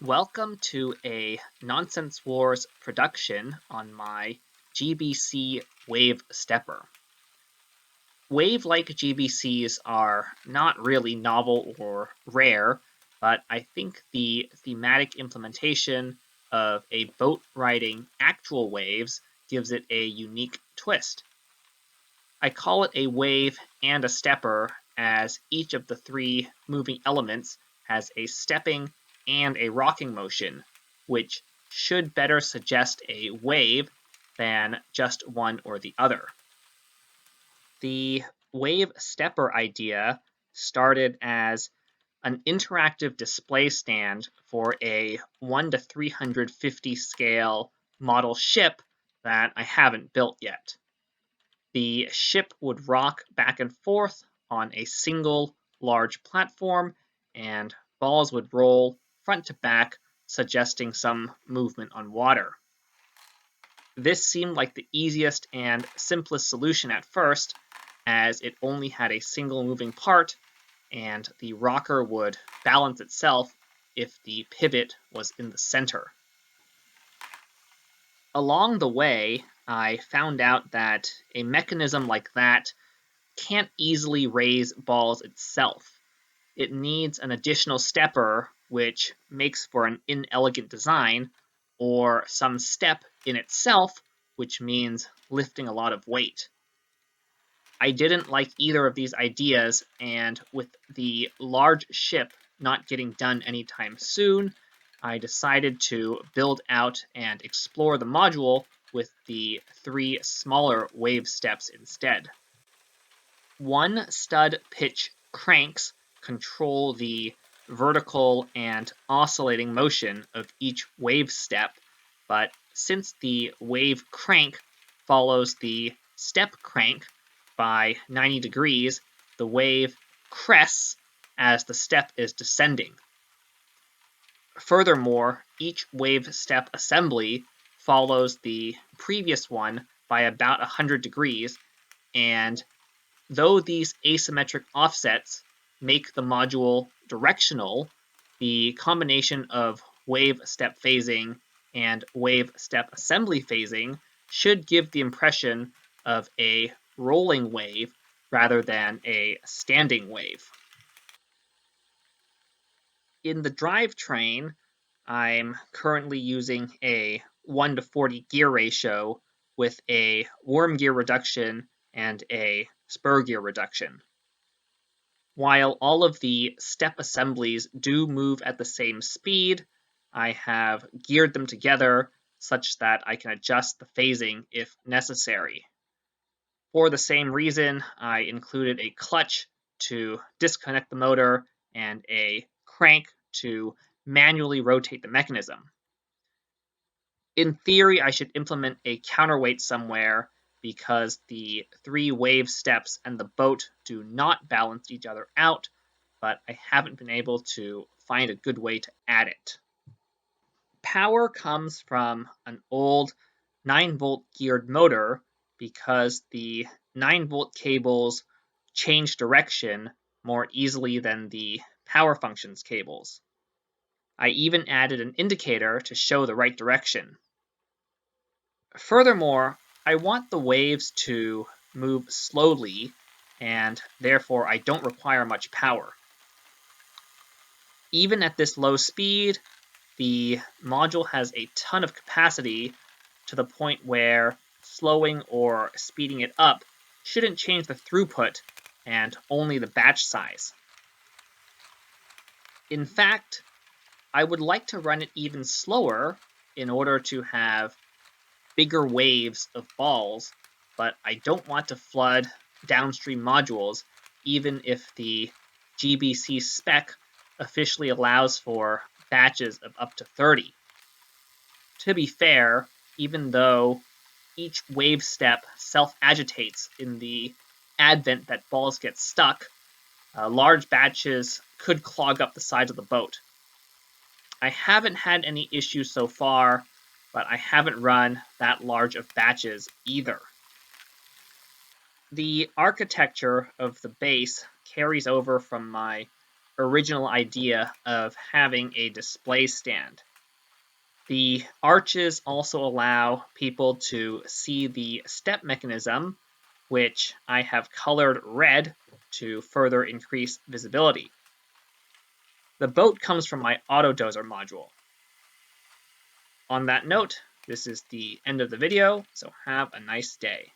Welcome to a Nonsense Wars production on my GBC Wave Stepper. Wave-like GBCs are not really novel or rare, but I think the thematic implementation of a boat riding actual waves gives it a unique twist. I call it a wave and a stepper as each of the three moving elements has a stepping and a rocking motion, which should better suggest a wave than just one or the other. The wave stepper idea started as an interactive display stand for a 1 to 350 scale model ship that I haven't built yet. The ship would rock back and forth on a single large platform, and balls would roll front to back, suggesting some movement on water. This seemed like the easiest and simplest solution at first, as it only had a single moving part, and the rocker would balance itself if the pivot was in the center. Along the way, I found out that a mechanism like that can't easily raise balls itself. It needs an additional stepper, which makes for an inelegant design, or some step in itself, which means lifting a lot of weight. I didn't like either of these ideas, and with the large ship not getting done anytime soon, I decided to build out and explore the module with the three smaller wave steps instead. One stud pitch cranks control the vertical and oscillating motion of each wave step, but since the wave crank follows the step crank by 90 degrees, the wave crests as the step is descending. Furthermore, each wave step assembly follows the previous one by about 100 degrees, and though these asymmetric offsets make the module directional, the combination of wave step phasing and wave step assembly phasing should give the impression of a rolling wave rather than a standing wave. In the drivetrain, I'm currently using a 1 to 40 gear ratio with a worm gear reduction and a spur gear reduction. While all of the step assemblies do move at the same speed, I have geared them together such that I can adjust the phasing if necessary. For the same reason, I included a clutch to disconnect the motor and a crank to manually rotate the mechanism. In theory, I should implement a counterweight somewhere because the three wave steps and the boat do not balance each other out, but I haven't been able to find a good way to add it. Power comes from an old 9-volt geared motor because the 9-volt cables change direction more easily than the power functions cables. I even added an indicator to show the right direction. Furthermore, I want the waves to move slowly, and therefore I don't require much power. Even at this low speed, the module has a ton of capacity to the point where slowing or speeding it up shouldn't change the throughput and only the batch size. In fact, I would like to run it even slower in order to have bigger waves of balls, but I don't want to flood downstream modules even if the GBC spec officially allows for batches of up to 30. To be fair, even though each wave step self-agitates in the advent that balls get stuck, large batches could clog up the sides of the boat. I haven't had any issues so far, but I haven't run that large of batches either. The architecture of the base carries over from my original idea of having a display stand. The arches also allow people to see the step mechanism, which I have colored red to further increase visibility. The boat comes from my autodozer module. On that note, this is the end of the video, so have a nice day.